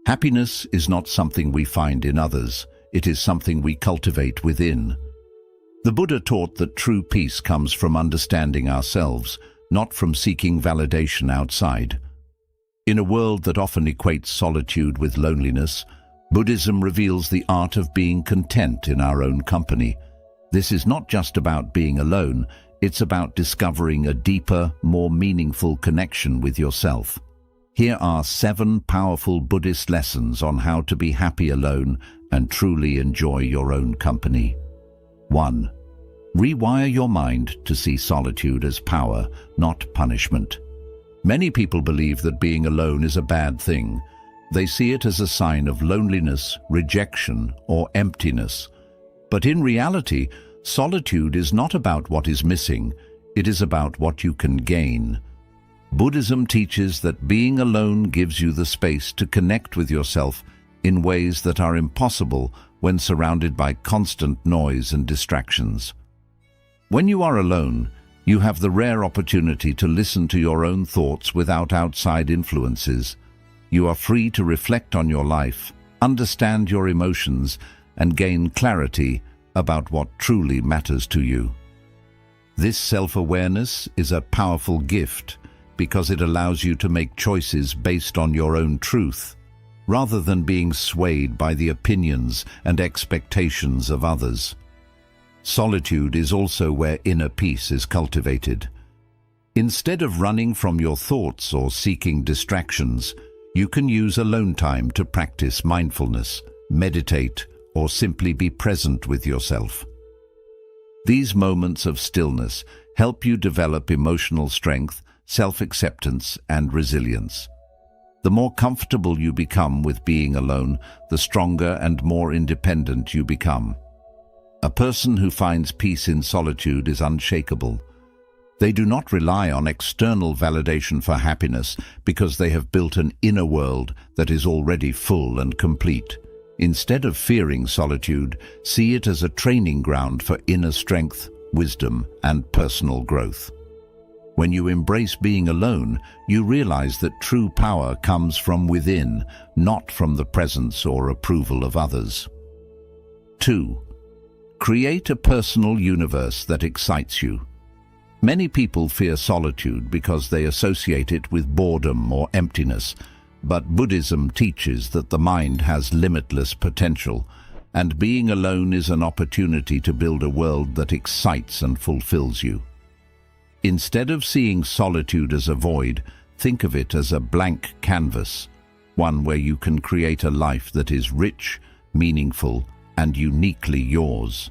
Happiness is not something we find in others, it is something we cultivate within. The Buddha taught that true peace comes from understanding ourselves, not from seeking validation outside. In a world that often equates solitude with loneliness, Buddhism reveals the art of being content in our own company. This is not just about being alone, it's about discovering a deeper, more meaningful connection with yourself. Here are 7 powerful Buddhist lessons on how to be happy alone and truly enjoy your own company. 1. Rewire your mind to see solitude as power, not punishment. Many people believe that being alone is a bad thing. They see it as a sign of loneliness, rejection, or emptiness. But in reality, solitude is not about what is missing, it is about what you can gain. Buddhism teaches that being alone gives you the space to connect with yourself in ways that are impossible when surrounded by constant noise and distractions. When you are alone, you have the rare opportunity to listen to your own thoughts without outside influences. You are free to reflect on your life, understand your emotions, and gain clarity about what truly matters to you. This self-awareness is a powerful gift because it allows you to make choices based on your own truth, rather than being swayed by the opinions and expectations of others. Solitude is also where inner peace is cultivated. Instead of running from your thoughts or seeking distractions, you can use alone time to practice mindfulness, meditate, or simply be present with yourself. These moments of stillness help you develop emotional strength, self-acceptance, and resilience. The more comfortable you become with being alone, the stronger and more independent you become. A person who finds peace in solitude is unshakable. They do not rely on external validation for happiness because they have built an inner world that is already full and complete. Instead of fearing solitude, see it as a training ground for inner strength, wisdom, and personal growth. When you embrace being alone, you realize that true power comes from within, not from the presence or approval of others. 2. Create a personal universe that excites you. Many people fear solitude because they associate it with boredom or emptiness, but Buddhism teaches that the mind has limitless potential, and being alone is an opportunity to build a world that excites and fulfills you. Instead of seeing solitude as a void, think of it as a blank canvas, one where you can create a life that is rich, meaningful, and uniquely yours.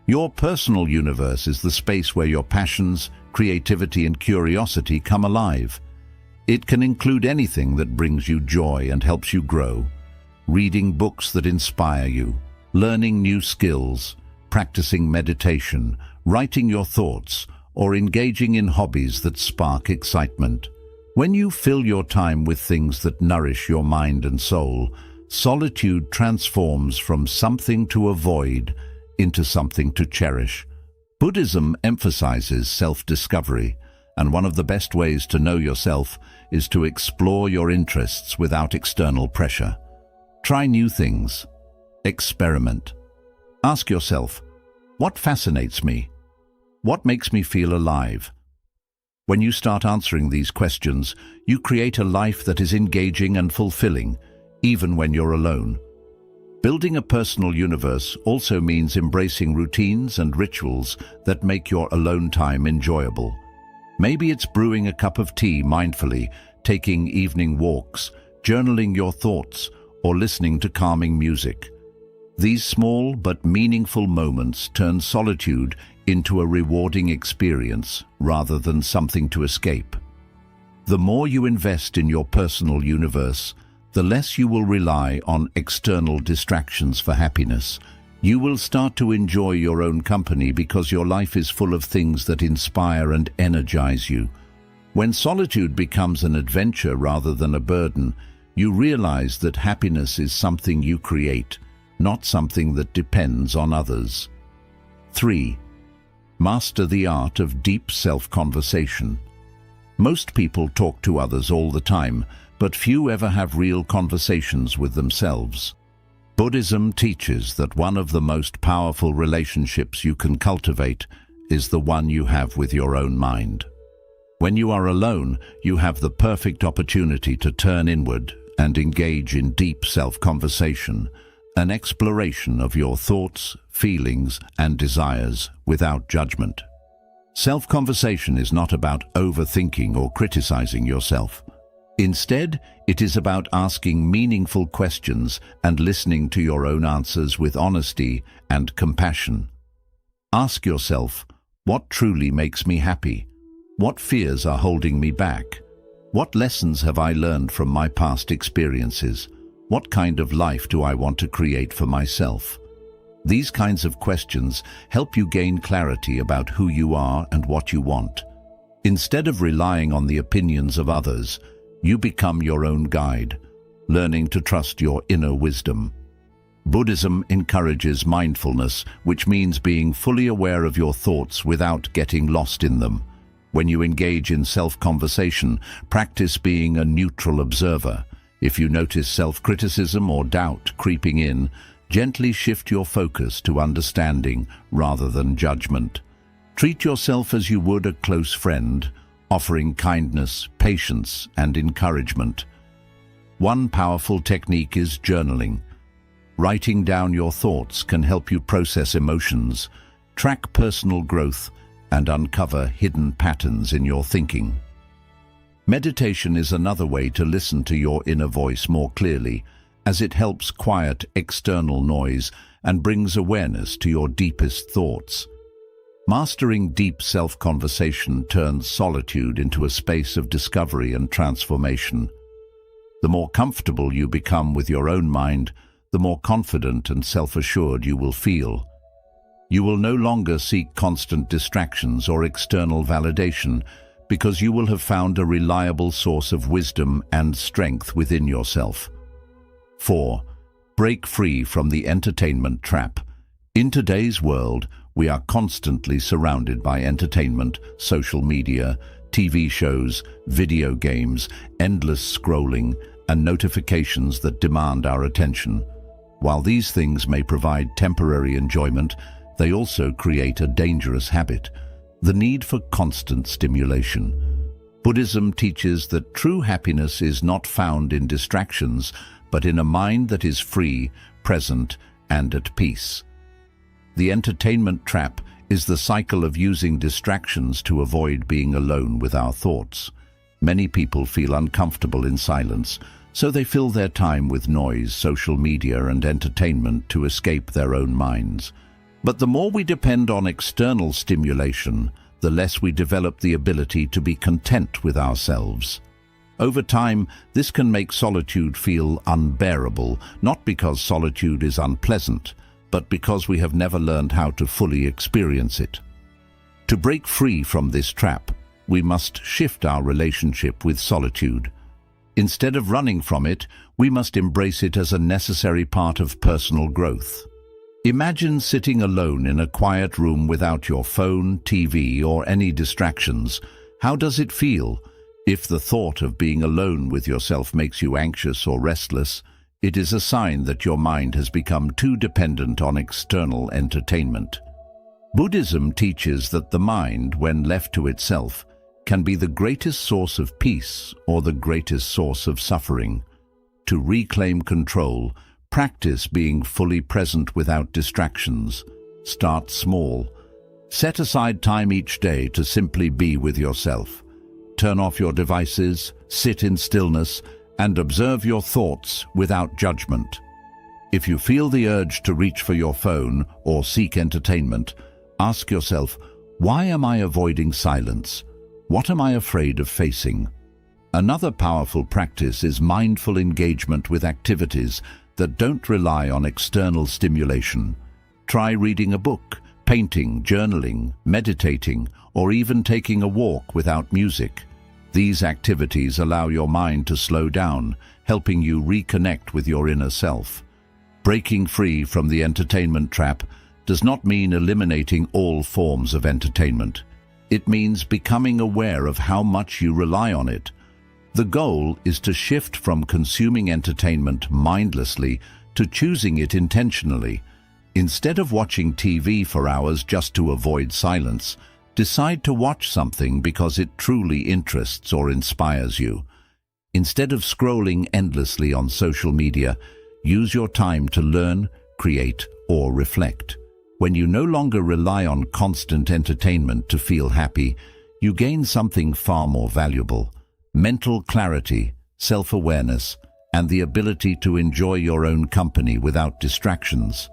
Your personal universe is the space where your passions, creativity, and curiosity come alive. It can include anything that brings you joy and helps you grow. Reading books that inspire you, learning new skills, practicing meditation, writing your thoughts, or engaging in hobbies that spark excitement. When you fill your time with things that nourish your mind and soul, solitude transforms from something to avoid into something to cherish. Buddhism emphasizes self-discovery, and one of the best ways to know yourself is to explore your interests without external pressure. Try new things. Experiment. Ask yourself, what fascinates me? What makes me feel alive? When you start answering these questions, you create a life that is engaging and fulfilling, even when you're alone. Building a personal universe also means embracing routines and rituals that make your alone time enjoyable. Maybe it's brewing a cup of tea mindfully, taking evening walks, journaling your thoughts, or listening to calming music. These small but meaningful moments turn solitude into a rewarding experience rather than something to escape. The more you invest in your personal universe, the less you will rely on external distractions for happiness. You will start to enjoy your own company because your life is full of things that inspire and energize you. When solitude becomes an adventure rather than a burden, you realize that happiness is something you create, not something that depends on others. 3. Master the art of deep self-conversation. Most people talk to others all the time, but few ever have real conversations with themselves. Buddhism teaches that one of the most powerful relationships you can cultivate is the one you have with your own mind. When you are alone, you have the perfect opportunity to turn inward and engage in deep self-conversation, an exploration of your thoughts, feelings, and desires without judgment. Self-conversation is not about overthinking or criticizing yourself. Instead, it is about asking meaningful questions and listening to your own answers with honesty and compassion. Ask yourself, what truly makes me happy? What fears are holding me back? What lessons have I learned from my past experiences? What kind of life do I want to create for myself? These kinds of questions help you gain clarity about who you are and what you want. Instead of relying on the opinions of others, you become your own guide, learning to trust your inner wisdom. Buddhism encourages mindfulness, which means being fully aware of your thoughts without getting lost in them. When you engage in self-conversation, practice being a neutral observer. If you notice self-criticism or doubt creeping in, gently shift your focus to understanding rather than judgment. Treat yourself as you would a close friend, offering kindness, patience, and encouragement. One powerful technique is journaling. Writing down your thoughts can help you process emotions, track personal growth, and uncover hidden patterns in your thinking. Meditation is another way to listen to your inner voice more clearly, as it helps quiet external noise and brings awareness to your deepest thoughts. Mastering deep self-conversation turns solitude into a space of discovery and transformation. The more comfortable you become with your own mind, the more confident and self-assured you will feel. You will no longer seek constant distractions or external validation because you will have found a reliable source of wisdom and strength within yourself. 4. Break free from the entertainment trap. In today's world, we are constantly surrounded by entertainment, social media, TV shows, video games, endless scrolling, and notifications that demand our attention. While these things may provide temporary enjoyment, they also create a dangerous habit, the need for constant stimulation. Buddhism teaches that true happiness is not found in distractions, but in a mind that is free, present, and at peace. The entertainment trap is the cycle of using distractions to avoid being alone with our thoughts. Many people feel uncomfortable in silence, so they fill their time with noise, social media, and entertainment to escape their own minds. But the more we depend on external stimulation, the less we develop the ability to be content with ourselves. Over time, this can make solitude feel unbearable, not because solitude is unpleasant, but because we have never learned how to fully experience it. To break free from this trap, we must shift our relationship with solitude. Instead of running from it, we must embrace it as a necessary part of personal growth. Imagine sitting alone in a quiet room without your phone, TV, or any distractions. How does it feel? If the thought of being alone with yourself makes you anxious or restless, it is a sign that your mind has become too dependent on external entertainment. Buddhism teaches that the mind, when left to itself, can be the greatest source of peace or the greatest source of suffering. To reclaim control, practice being fully present without distractions. Start small. Set aside time each day to simply be with yourself. Turn off your devices, sit in stillness, and observe your thoughts without judgment. If you feel the urge to reach for your phone or seek entertainment, ask yourself, why am I avoiding silence? What am I afraid of facing? Another powerful practice is mindful engagement with activities that don't rely on external stimulation. Try reading a book, painting, journaling, meditating, or even taking a walk without music. These activities allow your mind to slow down, helping you reconnect with your inner self. Breaking free from the entertainment trap does not mean eliminating all forms of entertainment. It means becoming aware of how much you rely on it. The goal is to shift from consuming entertainment mindlessly to choosing it intentionally. Instead of watching TV for hours just to avoid silence, decide to watch something because it truly interests or inspires you. Instead of scrolling endlessly on social media, use your time to learn, create, or reflect. When you no longer rely on constant entertainment to feel happy, you gain something far more valuable: mental clarity, self-awareness, and the ability to enjoy your own company without distractions.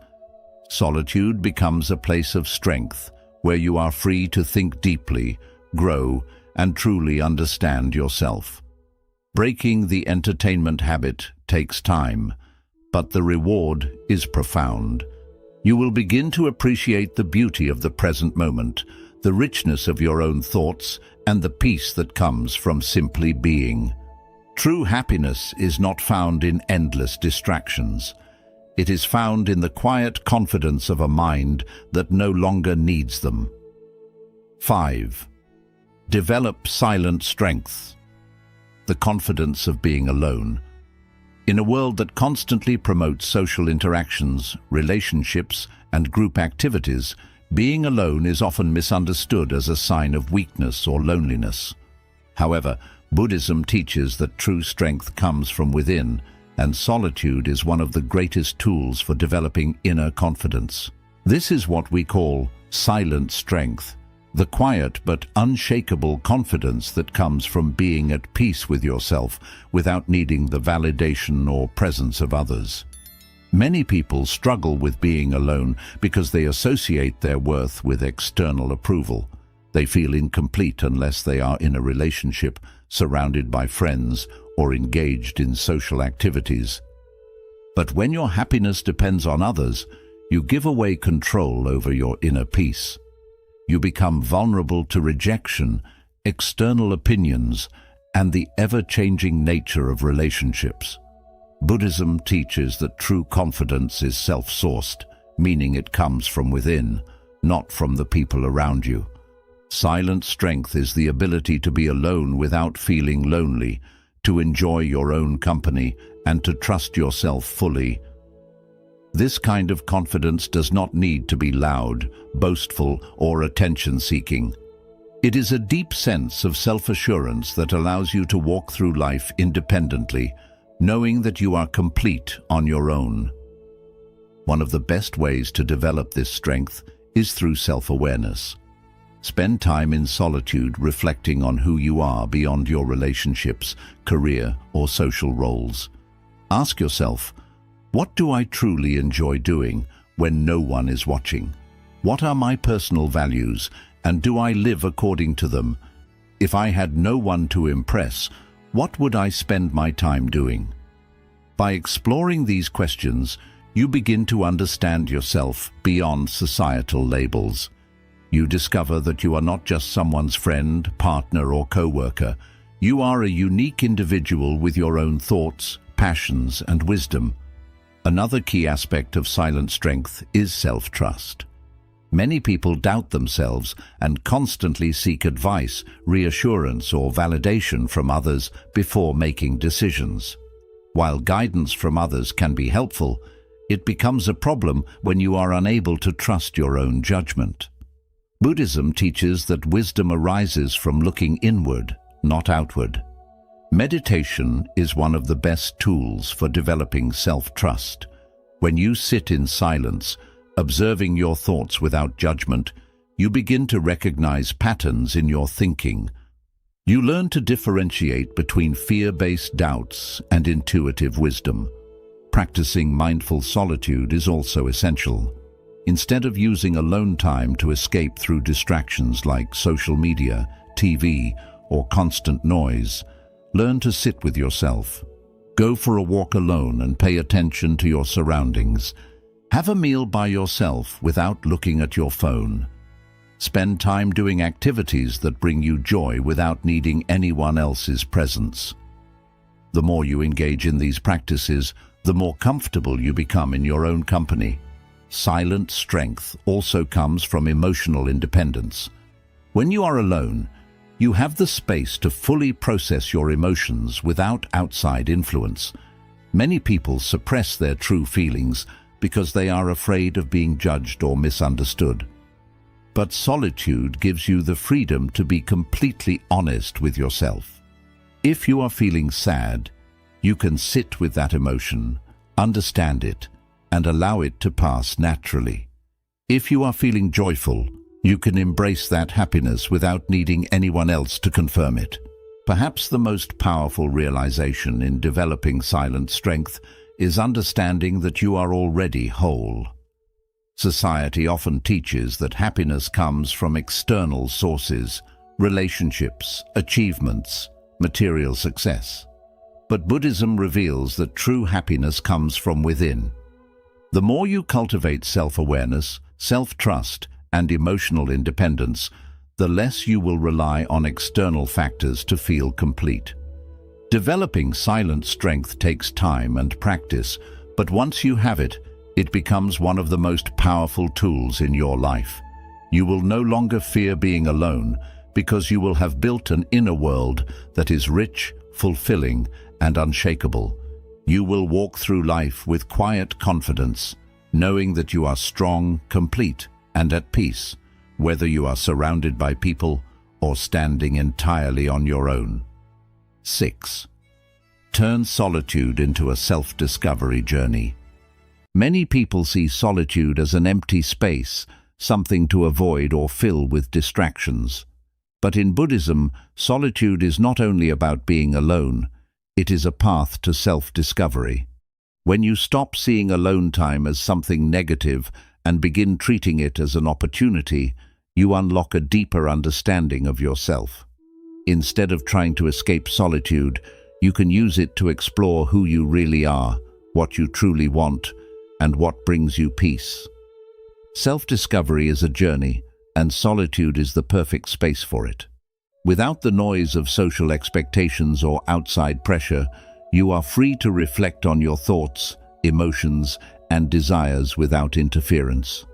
Solitude becomes a place of strength, where you are free to think deeply, grow, and truly understand yourself. Breaking the entertainment habit takes time, but the reward is profound. You will begin to appreciate the beauty of the present moment, the richness of your own thoughts, and the peace that comes from simply being. True happiness is not found in endless distractions. It is found in the quiet confidence of a mind that no longer needs them. 5. Develop silent strength. The confidence of being alone. In a world that constantly promotes social interactions, relationships, and group activities, being alone is often misunderstood as a sign of weakness or loneliness. However, Buddhism teaches that true strength comes from within, and solitude is one of the greatest tools for developing inner confidence. This is what we call silent strength, the quiet but unshakable confidence that comes from being at peace with yourself without needing the validation or presence of others. Many people struggle with being alone because they associate their worth with external approval. They feel incomplete unless they are in a relationship, surrounded by friends, or engaged in social activities. But when your happiness depends on others, you give away control over your inner peace. You become vulnerable to rejection, external opinions, and the ever-changing nature of relationships. Buddhism teaches that true confidence is self-sourced, meaning it comes from within, not from the people around you. Silent strength is the ability to be alone without feeling lonely, to enjoy your own company, and to trust yourself fully. This kind of confidence does not need to be loud, boastful, or attention-seeking. It is a deep sense of self-assurance that allows you to walk through life independently, knowing that you are complete on your own. One of the best ways to develop this strength is through self-awareness. Spend time in solitude reflecting on who you are beyond your relationships, career, or social roles. Ask yourself, what do I truly enjoy doing when no one is watching? What are my personal values, and do I live according to them? If I had no one to impress, what would I spend my time doing? By exploring these questions, you begin to understand yourself beyond societal labels. You discover that you are not just someone's friend, partner, or co-worker. You are a unique individual with your own thoughts, passions, and wisdom. Another key aspect of silent strength is self-trust. Many people doubt themselves and constantly seek advice, reassurance, or validation from others before making decisions. While guidance from others can be helpful, it becomes a problem when you are unable to trust your own judgment. Buddhism teaches that wisdom arises from looking inward, not outward. Meditation is one of the best tools for developing self-trust. When you sit in silence, observing your thoughts without judgment, you begin to recognize patterns in your thinking. You learn to differentiate between fear-based doubts and intuitive wisdom. Practicing mindful solitude is also essential. Instead of using alone time to escape through distractions like social media, TV, or constant noise, learn to sit with yourself. Go for a walk alone and pay attention to your surroundings. Have a meal by yourself without looking at your phone. Spend time doing activities that bring you joy without needing anyone else's presence. The more you engage in these practices, the more comfortable you become in your own company. Silent strength also comes from emotional independence. When you are alone, You have the space to fully process your emotions without outside influence. Many people suppress their true feelings because they are afraid of being judged or misunderstood. But solitude gives you the freedom to be completely honest with yourself. If you are feeling sad, you can sit with that emotion, understand it, and allow it to pass naturally. If you are feeling joyful, you can embrace that happiness without needing anyone else to confirm it. Perhaps the most powerful realization in developing silent strength is understanding that you are already whole. Society often teaches that happiness comes from external sources, relationships, achievements, material success. But Buddhism reveals that true happiness comes from within. The more you cultivate self-awareness, self-trust, and emotional independence, the less you will rely on external factors to feel complete. Developing silent strength takes time and practice, but once you have it, it becomes one of the most powerful tools in your life. You will no longer fear being alone because you will have built an inner world that is rich, fulfilling, and unshakable. You will walk through life with quiet confidence, knowing that you are strong, complete, and at peace, whether you are surrounded by people or standing entirely on your own. 6. Turn solitude into a self-discovery journey. Many people see solitude as an empty space, something to avoid or fill with distractions. But in Buddhism, solitude is not only about being alone, it is a path to self-discovery. When you stop seeing alone time as something negative and begin treating it as an opportunity, you unlock a deeper understanding of yourself. Instead of trying to escape solitude, you can use it to explore who you really are, what you truly want, and what brings you peace. Self-discovery is a journey, and solitude is the perfect space for it. Without the noise of social expectations or outside pressure, you are free to reflect on your thoughts, emotions, and desires without interference.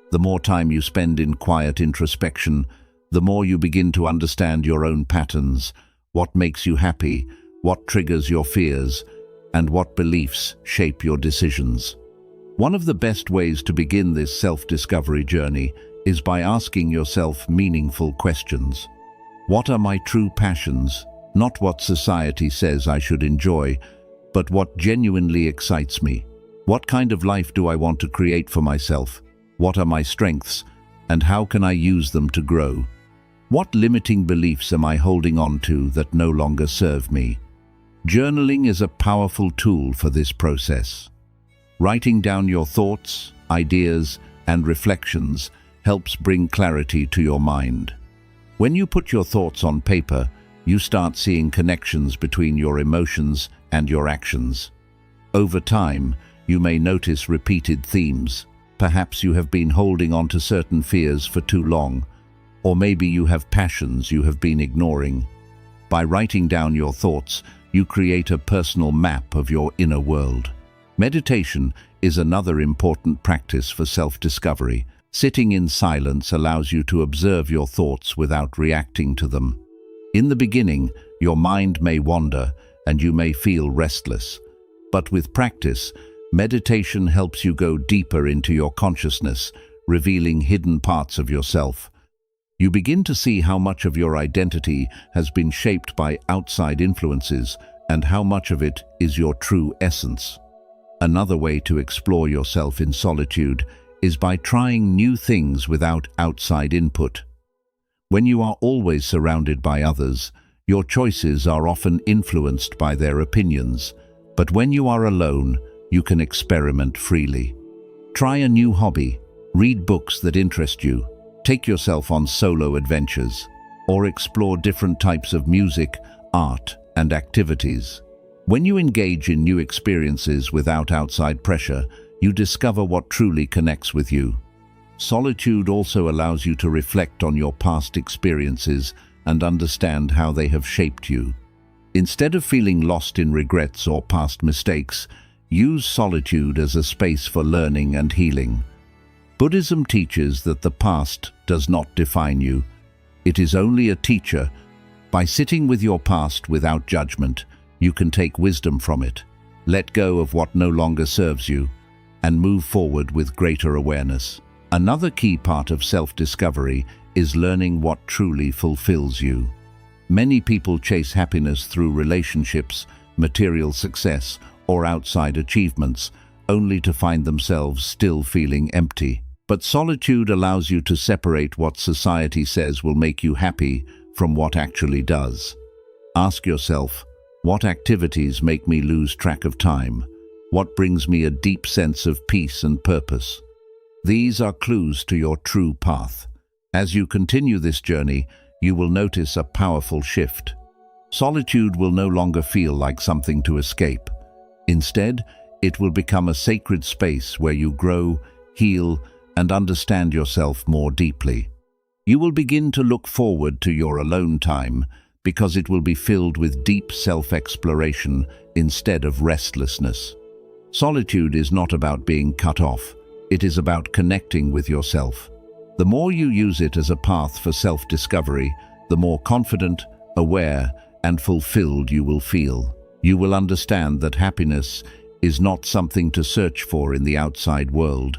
The more time you spend in quiet introspection, the more you begin to understand your own patterns, what makes you happy, what triggers your fears, and what beliefs shape your decisions. One of the best ways to begin this self-discovery journey is by asking yourself meaningful questions. What are my true passions? Not what society says I should enjoy, but what genuinely excites me. What kind of life do I want to create for myself? What are my strengths, and how can I use them to grow? What limiting beliefs am I holding on to that no longer serve me? Journaling is a powerful tool for this process. Writing down your thoughts, ideas, and reflections helps bring clarity to your mind. When you put your thoughts on paper, you start seeing connections between your emotions and your actions. Over time, you may notice repeated themes. Perhaps you have been holding on to certain fears for too long, or maybe you have passions you have been ignoring. By writing down your thoughts, you create a personal map of your inner world. Meditation is another important practice for self-discovery. Sitting in silence allows you to observe your thoughts without reacting to them. In the beginning, your mind may wander and you may feel restless. But with practice, meditation helps you go deeper into your consciousness, revealing hidden parts of yourself. You begin to see how much of your identity has been shaped by outside influences and how much of it is your true essence. Another way to explore yourself in solitude is by trying new things without outside input. When you are always surrounded by others, your choices are often influenced by their opinions. But when you are alone, you can experiment freely. Try a new hobby, read books that interest you, take yourself on solo adventures, or explore different types of music, art, and activities. When you engage in new experiences without outside pressure, you discover what truly connects with you. Solitude also allows you to reflect on your past experiences and understand how they have shaped you. Instead of feeling lost in regrets or past mistakes, use solitude as a space for learning and healing. Buddhism teaches that the past does not define you. It is only a teacher By sitting with your past without judgment, you can take wisdom from it, let go of what no longer serves you, and move forward with greater awareness. Another key part of self-discovery is learning what truly fulfills you. Many people chase happiness through relationships, material success, or outside achievements, only to find themselves still feeling empty. But solitude allows you to separate what society says will make you happy from what actually does. Ask yourself, what activities make me lose track of time? What brings me a deep sense of peace and purpose? These are clues to your true path. As you continue this journey, you will notice a powerful shift. Solitude will no longer feel like something to escape. Instead, it will become a sacred space where you grow, heal, and understand yourself more deeply. You will begin to look forward to your alone time because it will be filled with deep self-exploration instead of restlessness. Solitude is not about being cut off. It is about connecting with yourself. The more you use it as a path for self-discovery, the more confident, aware, and fulfilled you will feel. You will understand that happiness is not something to search for in the outside world.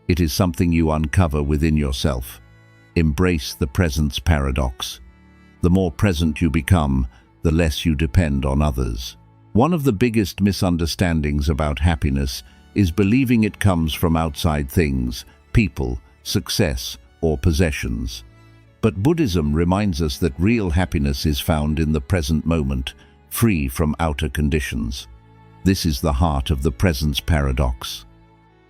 It is something you uncover within yourself. Embrace the presence paradox. The more present you become, the less you depend on others. One of the biggest misunderstandings about happiness is believing it comes from outside things, people, success, or possessions. But Buddhism reminds us that real happiness is found in the present moment, free from outer conditions. This is the heart of the presence paradox.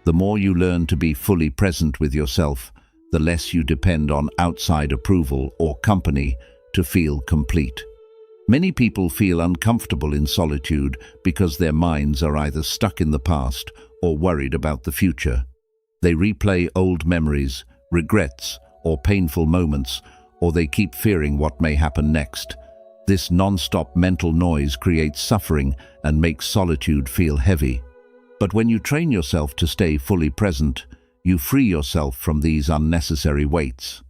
The more you learn to be fully present with yourself, the less you depend on outside approval or company to feel complete. Many people feel uncomfortable in solitude because their minds are either stuck in the past or worried about the future. They replay old memories, regrets, or painful moments, or they keep fearing what may happen next. This non-stop mental noise creates suffering and makes solitude feel heavy. But when you train yourself to stay fully present, you free yourself from these unnecessary weights.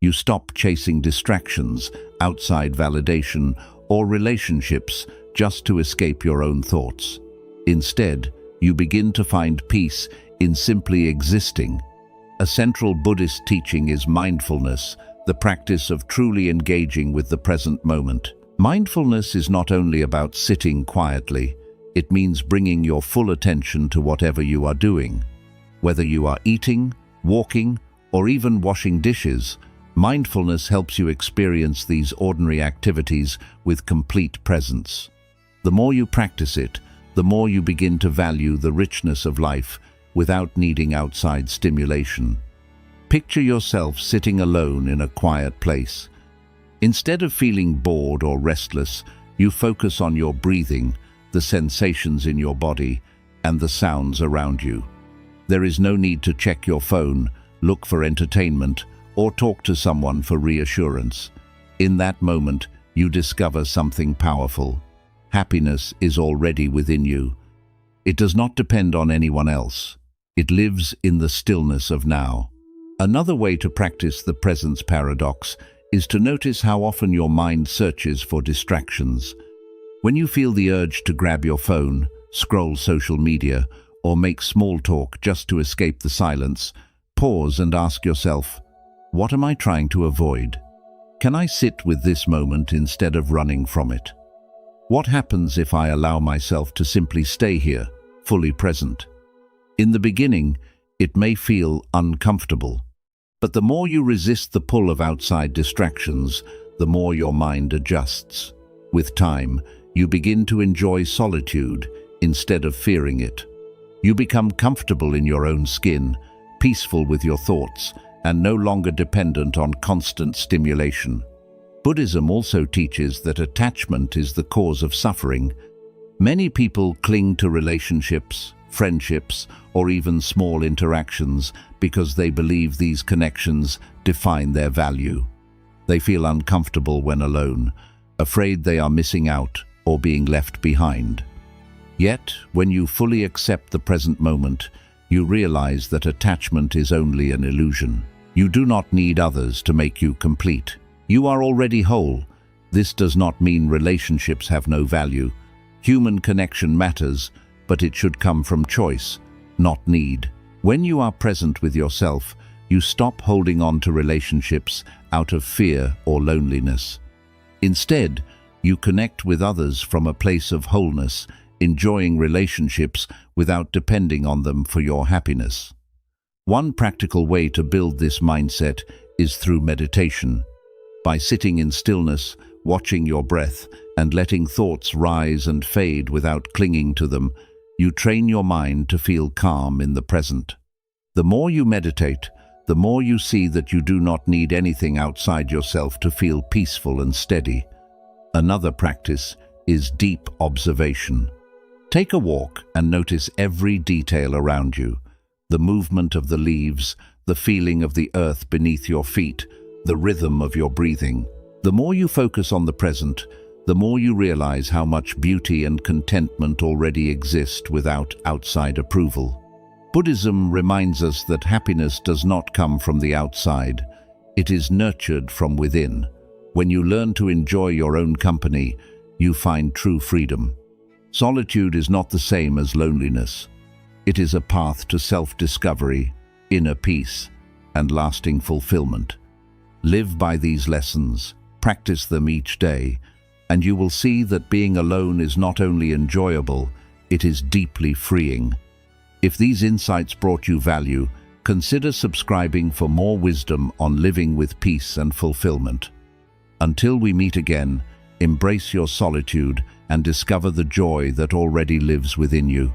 You stop chasing distractions, outside validation, or relationships just to escape your own thoughts. Instead, you begin to find peace in simply existing. A central Buddhist teaching is mindfulness, the practice of truly engaging with the present moment. Mindfulness is not only about sitting quietly, it means bringing your full attention to whatever you are doing. Whether you are eating, walking, or even washing dishes, mindfulness helps you experience these ordinary activities with complete presence. The more you practice it, the more you begin to value the richness of life without needing outside stimulation. Picture yourself sitting alone in a quiet place. Instead of feeling bored or restless, you focus on your breathing, the sensations in your body, and the sounds around you. There is no need to check your phone, look for entertainment, or talk to someone for reassurance. In that moment, you discover something powerful. Happiness is already within you. It does not depend on anyone else. It lives in the stillness of now. Another way to practice the presence paradox is to notice how often your mind searches for distractions. When you feel the urge to grab your phone, scroll social media, or make small talk just to escape the silence, pause and ask yourself, what am I trying to avoid? Can I sit with this moment instead of running from it? What happens if I allow myself to simply stay here, fully present? In the beginning, it may feel uncomfortable, but the more you resist the pull of outside distractions, the more your mind adjusts. With time, you begin to enjoy solitude instead of fearing it. You become comfortable in your own skin, peaceful with your thoughts, and no longer dependent on constant stimulation. Buddhism also teaches that attachment is the cause of suffering. Many people cling to relationships, friendships, or even small interactions because they believe these connections define their value. They feel uncomfortable when alone, afraid they are missing out or being left behind. Yet, when you fully accept the present moment, you realize that attachment is only an illusion. You do not need others to make you complete. You are already whole, This does not mean relationships have no value. Human connection matters, but it should come from choice, not need. When you are present with yourself, you stop holding on to relationships out of fear or loneliness. Instead, you connect with others from a place of wholeness, enjoying relationships without depending on them for your happiness. One practical way to build this mindset is through meditation. By sitting in stillness, watching your breath, and letting thoughts rise and fade without clinging to them, you train your mind to feel calm in the present. The more you meditate, the more you see that you do not need anything outside yourself to feel peaceful and steady. Another practice is deep observation. Take a walk and notice every detail around you: the movement of the leaves, the feeling of the earth beneath your feet, the rhythm of your breathing. The more you focus on the present, the more you realize how much beauty and contentment already exist without outside approval. Buddhism reminds us that happiness does not come from the outside. It is nurtured from within. When you learn to enjoy your own company, you find true freedom. Solitude is not the same as loneliness. It is a path to self-discovery, inner peace, and lasting fulfillment. Live by these lessons, practice them each day, and you will see that being alone is not only enjoyable, it is deeply freeing. If these insights brought you value, consider subscribing for more wisdom on living with peace and fulfillment. Until we meet again, embrace your solitude and discover the joy that already lives within you.